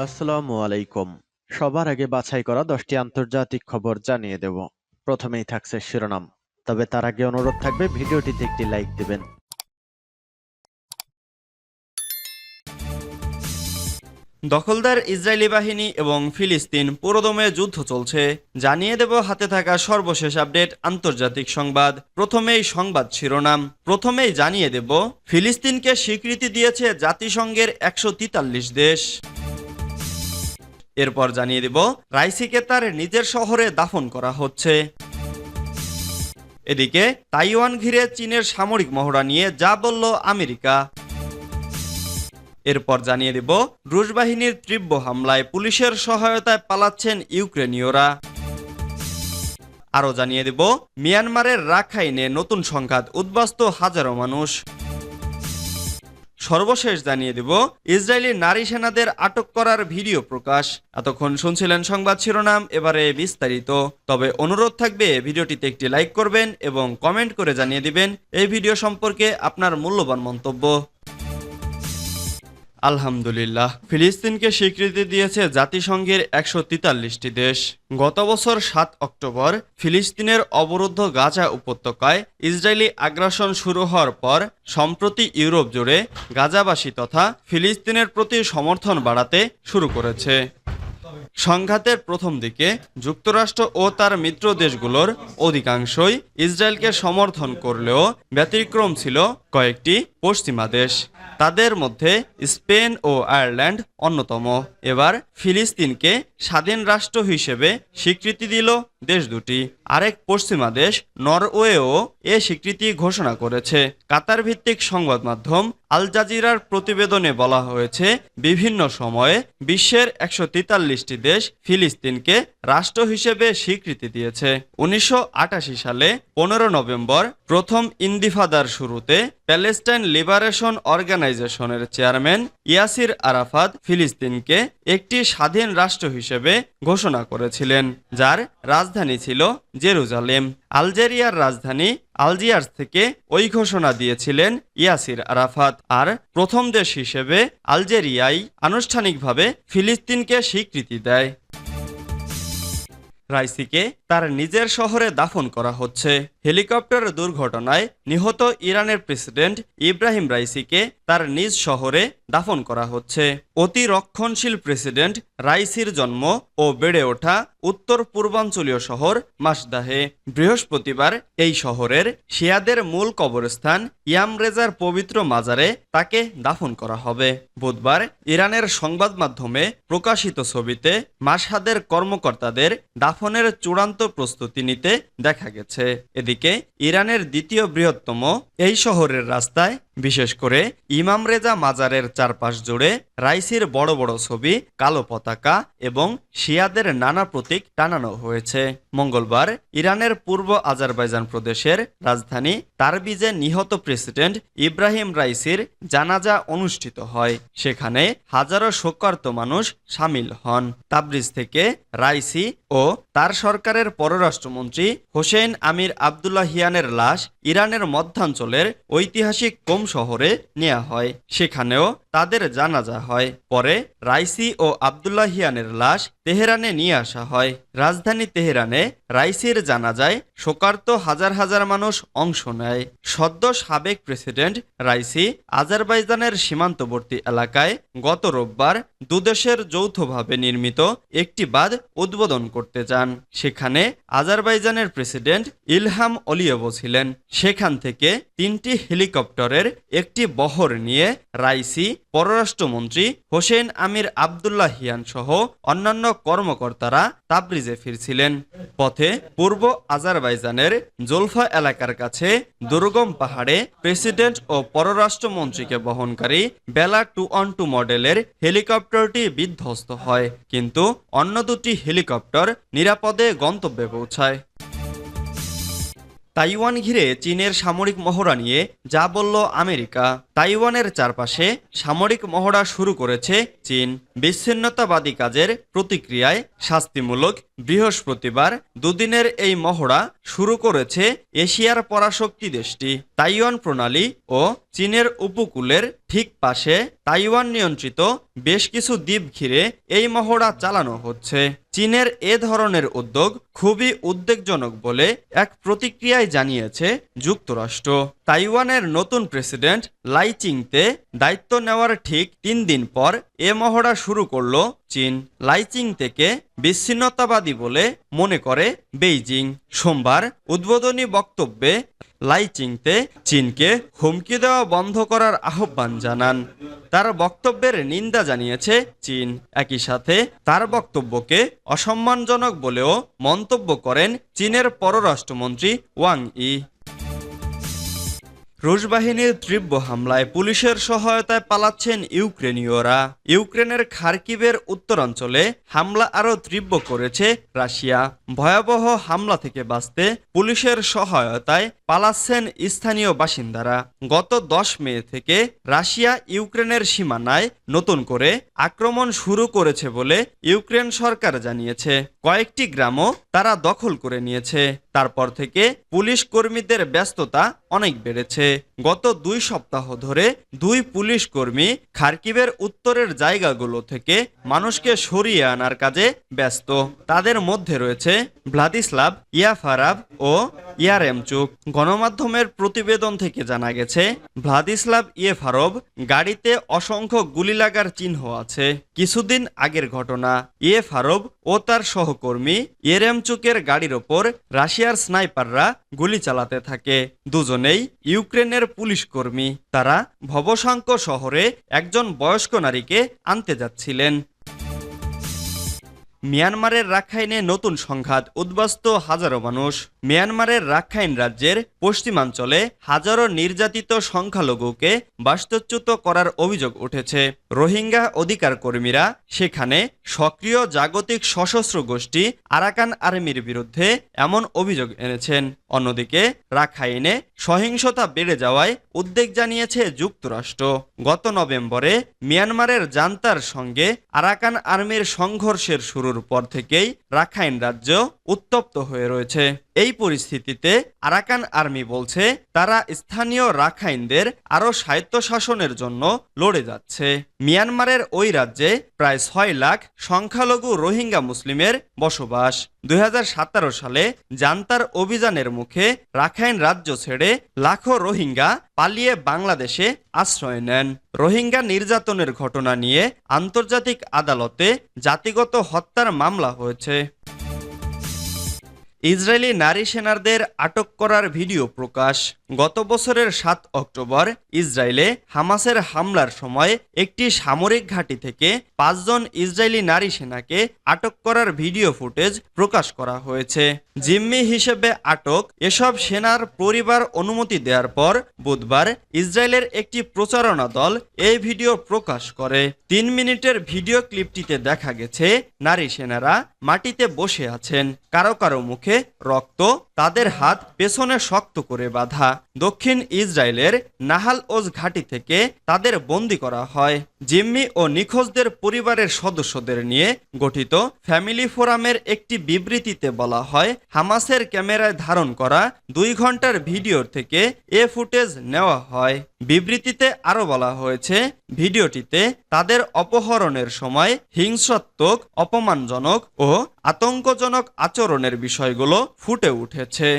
আসসালামু আলাইকুম। সবার আগে বাছাই করা 10টি আন্তর্জাতিক খবর জানিয়ে দেব। প্রথমেই থাকছে শিরোনাম। তবে তার আগে অনুরোধ থাকবে ভিডিওটিতে একটি লাইক দিবেন। দখলদার ইসরায়েলি বাহিনী এবং ফিলিস্তিন পুরোদমে যুদ্ধ চলছে। জানিয়ে দেব হাতে থাকা সর্বশেষ আপডেট আন্তর্জাতিক সংবাদ। প্রথমেই সংবাদ শিরোনাম। প্রথমেই জানিয়ে দেব ফিলিস্তিনকে স্বীকৃতি দিয়েছে জাতিসংঘের 143 দেশ। এরপর জানিয়ে দেব রাইসিকে তার নিজের শহরে দাফন করা হচ্ছে। এদিকে তাইওয়ান ঘিরে চীনের সামরিক মহড়া নিয়ে যা বলল আমেরিকা। এরপর জানিয়ে দেব রুশ বাহিনীর তীব্র হামলায় পুলিশের সহায়তায় পালাচ্ছেন ইউক্রেনীয়রা। আরও জানিয়ে দেব মিয়ানমারের রাখাইনে নতুন সংঘাত, উদ্বাস্ত হাজারো মানুষ। সর্বশেষ জানিয়ে দেব ইসরায়েলি নারী সেনাদের আটক করার ভিডিও প্রকাশ। এতক্ষণ শুনছিলেন সংবাদ শিরোনাম, এবারে বিস্তারিত। তবে অনুরোধ থাকবে ভিডিওটিতে একটি লাইক করবেন এবং কমেন্ট করে জানিয়ে দিবেন এই ভিডিও সম্পর্কে আপনার মূল্যবান মন্তব্য। আলহামদুলিল্লাহ, ফিলিস্তিনকে স্বীকৃতি দিয়েছে জাতিসংঘের 143টি দেশ। গত বছর 7 অক্টোবর ফিলিস্তিনের অবরুদ্ধ গাজা উপত্যকায় ইসরায়েলি আগ্রাসন শুরু হওয়ার পর সম্প্রতি ইউরোপ জুড়ে গাজাবাসী তথা ফিলিস্তিনের প্রতি সমর্থন বাড়াতে শুরু করেছে। সংঘাতের প্রথম দিকে যুক্তরাষ্ট্র ও তার মিত্র দেশগুলোর অধিকাংশই ইসরায়েলকে সমর্থন করলেও ব্যতিক্রম ছিল কয়েকটি পশ্চিমা দেশ। তাদের মধ্যে স্পেন ও আয়ারল্যান্ড অন্যতম। এবার ফিলিস্তিনকে স্বাধীন রাষ্ট্র হিসেবে স্বীকৃতি দিল দেশ দুটি। আরেক পশ্চিমা দেশ নরওয়েও এ স্বীকৃতি ঘোষণা করেছে। কাতার ভিত্তিক সংবাদ মাধ্যম আল জাজিরার প্রতিবেদনে বলা হয়েছে, বিভিন্ন সময়ে বিশ্বের 143টি দেশ ফিলিস্তিনকে রাষ্ট্র হিসেবে স্বীকৃতি দিয়েছে। 1988 সালে 15 নভেম্বর প্রথম ইন্তিফাদার শুরুতে প্যালেস্টাইন লিবারেশন অর্গানাইজেশনের চেয়ারম্যান ইয়াসির আরাফাত ফিলিস্তিনকে একটি স্বাধীন রাষ্ট্র হিসেবে ঘোষণা করেছিলেন, যার রাজধানী ছিল জেরুজালেম। আলজেরিয়ার রাজধানী আলজিয়ার্স থেকে ওই ঘোষণা দিয়েছিলেন ইয়াসির আরাফাত। আর প্রথম দেশ হিসেবে আলজেরিয়াই আনুষ্ঠানিকভাবে ফিলিস্তিনকে স্বীকৃতি দেয়। রাইসিকে তার নিজের শহরে দাফন করা হচ্ছে। হেলিকপ্টার দুর্ঘটনায় নিহত ইরানের প্রেসিডেন্ট ইব্রাহিম রাইসিকে তার নিজ শহরে দাফন করা হচ্ছে। অতি রক্ষণশীল প্রেসিডেন্ট রাইসির জন্ম ও বেড়ে ওঠা উত্তর পূর্বাঞ্চলীয় শহর মাসদাহে। বৃহস্পতিবার এই শহরের শিয়াদের মূল কবরস্থান ইয়াম রেজার পবিত্র মাজারে তাকে দাফন করা হবে। বুধবার ইরানের সংবাদ মাধ্যমে প্রকাশিত ছবিতে মাশহাদের কর্মকর্তাদের দাফনের চূড়ান্ত প্রস্তুতি নিতে দেখা গেছে। এদিকে ইরানের দ্বিতীয় বৃহত্তম এই শহরের রাস্তায়, বিশেষ করে ইমাম রেজা মাজারের চারপাশ জুড়ে রাইসির বড় বড় ছবি, কালো পতাকা এবং শিয়াদের নানা প্রতীক টানানো হয়েছে। মঙ্গলবার ইরানের পূর্ব আজারবাইজান প্রদেশের রাজধানী তারবিজে নিহত প্রেসিডেন্ট ইব্রাহিম রাইসির জানাজা অনুষ্ঠিত হয়। সেখানে হাজারো শোকার্ত মানুষ সামিল হন। তাবরিজ থেকে রাইসি ও তার সরকারের পররাষ্ট্রমন্ত্রী হোসেন আমির আবদুল্লাহিয়ানের লাশ ইরানের মধ্যাঞ্চলের ঐতিহাসিক কোম শহরে নেওয়া হয়। সেখানেও তাদের জানাজা হয়। পরে রাইসি ও আবদুল্লাহিয়ানের লাশ তেহরানে নিয়ে আসা হয়। রাজধানী তেহরানে রাইসির জানাজায় শোকার্ত হাজার হাজার মানুষ অংশ নেয়। সদ্য সাবেক প্রেসিডেন্ট রাইসি আজারবাইজানের সীমান্তবর্তী এলাকায় গত রোববার দুদেশের যৌথভাবে নির্মিত একটি বাঁধ উদ্বোধন করতে যান। সেখানে আজারবাইজানের প্রেসিডেন্ট ইলহাম অলিয়েভ ছিলেন। সেখান থেকে 3টি হেলিকপ্টারের একটি বহর নিয়ে রাইসি, পররাষ্ট্রমন্ত্রী হোসেন আমির আবদুল্লাহিয়ান সহ অন্যান্য কর্মকর্তারা তাবরিজে ফিরছিলেন। পথে পূর্ব আজারবাইজানের জোলফা এলাকার কাছে দুর্গম পাহাড়ে প্রেসিডেন্ট ও পররাষ্ট্রমন্ত্রীকে বহনকারী বেলা 212 মডেলের হেলিকপ্টারটি বিধ্বস্ত হয়, কিন্তু অন্য দুটি হেলিকপ্টার নিরাপদে গন্তব্যে পৌঁছায়। তাইওয়ান ঘিরে চীনের সামরিক মহড়া নিয়ে যা বলল আমেরিকা। তাইওয়ানের চারপাশে সামরিক মহড়া শুরু করেছে চীন। বিচ্ছিন্নতাবাদী কাজের প্রতিক্রিয়ায় শাস্তিমূলক বৃহস্পতিবার দুদিনের এই মহড়া শুরু করেছে এশিয়ার পরাশক্তি দেশটি। তাইওয়ান প্রণালী ও চীনের উপকূলের ঠিক পাশে তাইওয়ান নিয়ন্ত্রিত বেশ কিছু দ্বীপ ঘিরে এই মহড়া চালানো হচ্ছে। চীনের এ ধরনের উদ্যোগ খুবই উদ্বেগজনক বলে এক প্রতিক্রিয়ায় জানিয়েছে যুক্তরাষ্ট্র। তাইওয়ানের নতুন প্রেসিডেন্ট লাই চিংতে দায়িত্ব নেওয়ার ঠিক ৩ দিন পর এ মহড়া শুরু করল চীন। লাই চিংতেকে বিচ্ছিন্নতাবাদী বলে মনে করে বেইজিং। সোমবার উদ্বোধনী বক্তব্যে লাই চিংতে চীনকে হুমকি দেওয়া বন্ধ করার আহ্বান জানান। তার বক্তব্যের নিন্দা জানিয়েছে চীন। একই সাথে তার বক্তব্যকে অসম্মানজনক বলেও মন্তব্য করেন চীনের পররাষ্ট্রমন্ত্রী ওয়াং ই। রুশ বাহিনীর তীব্র হামলায় পুলিশের সহায়তায় পালাচ্ছেন ইউক্রেনীয়রা। ইউক্রেনের খার্কিভের উত্তরাঞ্চলে হামলা আরও তীব্র করেছে রাশিয়া। ভয়াবহ হামলা থেকে বাঁচতে পুলিশের সহায়তায় পালাচ্ছেন স্থানীয় বাসিন্দারা। গত 10 মে থেকে রাশিয়া ইউক্রেনের সীমানায় নতুন করে আক্রমণ শুরু করেছে বলে ইউক্রেন সরকার জানিয়েছে। কয়েকটি গ্রামও তারা দখল করে নিয়েছে। তারপর থেকে পুলিশ কর্মীদের ব্যস্ততা অনেক বেড়েছে। গত 2 সপ্তাহ ধরে 2 পুলিশ কর্মী খার্কিভের উত্তরের জায়গাগুলো থেকে মানুষকে সরিয়ে আনার কাজে ব্যস্ত। তাদের মধ্যে রয়েছে ভ্লাদিস্লাভ ইয়াফারাভ ও ইয়ারেমচুক। গণমাধ্যমের প্রতিবেদন থেকে জানা গেছে ভ্লাদিস্লাভ ইয়েফারভ গাড়িতে অসংখ্য গুলি লাগার চিহ্ন আছে। কিছুদিন আগের ঘটনা, ইয়েফারভ ও তার সহকর্মী ইয়েরেমচুকের গাড়ির ওপর রাশিয়ার স্নাইপাররা গুলি চালাতে থাকে। দুজনেই ইউক্রেনের পুলিশ কর্মী। তারা ভবশাঙ্ক শহরে একজন বয়স্ক নারীকে আনতে যাচ্ছিলেন। মিয়ানমারের রাখাইনে নতুন সংঘাত, উদ্বাস্ত হাজারো মানুষ। মিয়ানমারের রাখাইন রাজ্যের পশ্চিমাঞ্চলে হাজারো নির্যাতিত সংখ্যালঘুকে বাস্তুচ্যুত করার অভিযোগ উঠেছে। রোহিঙ্গা অধিকার কর্মীরা সেখানে সক্রিয় জাগতিক সশস্ত্র গোষ্ঠী আরাকান আর্মির বিরুদ্ধে এমন অভিযোগ এনেছেন। অন্যদিকে রাখাইনে সহিংসতা বেড়ে যাওয়ায় উদ্বেগ জানিয়েছে যুক্তরাষ্ট্র। গত নভেম্বরে মিয়ানমারের জান্তার সঙ্গে আরাকান আর্মির সংঘর্ষের শুরুর পর থেকেই রাখাইন রাজ্য উত্তপ্ত হয়ে রয়েছে। এই পরিস্থিতিতে আরাকান আর্মি বলছে তারা স্থানীয় রাখাইনদের আরও স্বায়ত্তশাসনের জন্য লড়ে যাচ্ছে। মিয়ানমারের ওই রাজ্যে প্রায় 6 লাখ সংখ্যালঘু রোহিঙ্গা মুসলিমের বসবাস। 2017 সালে জান্তার অভিযানের মুখে রাখাইন রাজ্য ছেড়ে লাখো রোহিঙ্গা পালিয়ে বাংলাদেশে আশ্রয় নেন। রোহিঙ্গা নির্যাতনের ঘটনা নিয়ে আন্তর্জাতিক আদালতে জাতিগত হত্যার মামলা হয়েছে। ইসরায়েলি নারী সেনাদের আটক করার ভিডিও প্রকাশ। গত বছরের 7 অক্টোবর ইসরায়েলে হামাসের হামলার সময় একটি সামরিক ঘাঁটি থেকে 5 জন ইসরায়েলি নারী সেনাকে আটক করার ভিডিও ফুটেজ প্রকাশ করা হয়েছে। জিম্মি হিসেবে আটক এসব সেনার পরিবার অনুমতি দেওয়ার পর বুধবার ইসরায়েলের একটি প্রচারণা দল এই ভিডিও প্রকাশ করে। 3 মিনিটের ভিডিও ক্লিপটিতে দেখা গেছে নারী সেনারা মাটিতে বসে আছেন, কারো কারো মুখে রক্ত, তাদের হাত পেছনে শক্ত করে বাঁধা। দক্ষিণ ইসরায়েলের নাহাল ওজ ঘাঁটি থেকে তাদের বন্দী করা হয়। জিম্মি ও নিখোঁজদের পরিবারের সদস্যদের নিয়ে গঠিত ফ্যামিলি ফোরামের একটি বিবৃতিতে বলা হয়, হামাসের ক্যামেরায় ধারণ করা 2 ঘন্টার ভিডিও থেকে এ ফুটেজ নেওয়া হয়। বিবৃতিতে আরও বলা হয়েছে, ভিডিওটিতে তাদের অপহরণের সময় হিংসাত্মক, অপমানজনক ও আতঙ্কজনক আচরণের বিষয়গুলো ফুটে উঠেছে।